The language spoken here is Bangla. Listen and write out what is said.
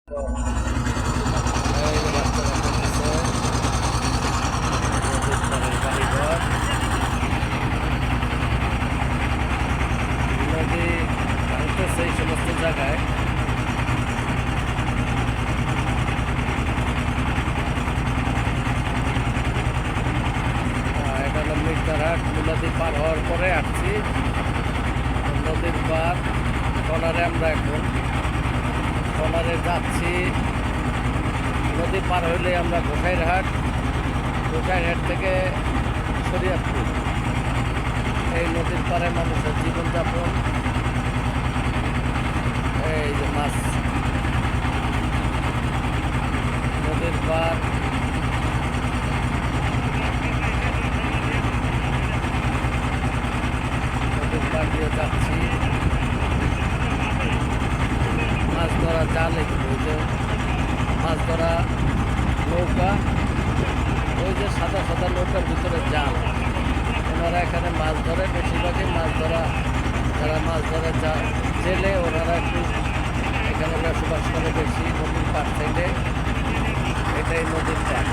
এই যে বাচ্চারা খেলতেছে, নদীর পাড়ের বাড়িঘর, নদী ভাঙতেছে এই সমস্ত জায়গায়। এটা হলো মির্জারহাট নদী পার হওয়ার পরে আসছি নদীর পার ট্রলারে। আমরা এখন ট্রলারে যাচ্ছি। নদী পার হইলে আমরা গোসাইরহাট, গোসাইরহাট থেকে শরীয়তপুর। এই নদীর পারে মানুষের জীবনযাপন। এই যে মাছ, নদীর পার, নদীর পার দিয়ে যাচ্ছি। মাছ ধরা জাল, ওই যে মাছ ধরা নৌকা, ওই যে সাদা সাদা নৌকার ভিতরে জাল, ওনারা এখানে মাছ ধরে। বেশিরভাগই মাছ ধরা, যারা মাছ ধরে জেলে, ওনারা একটু এখানে বসবাস করে বেশি নদীর পাড় থেকে। এটাই নদীর পাড়।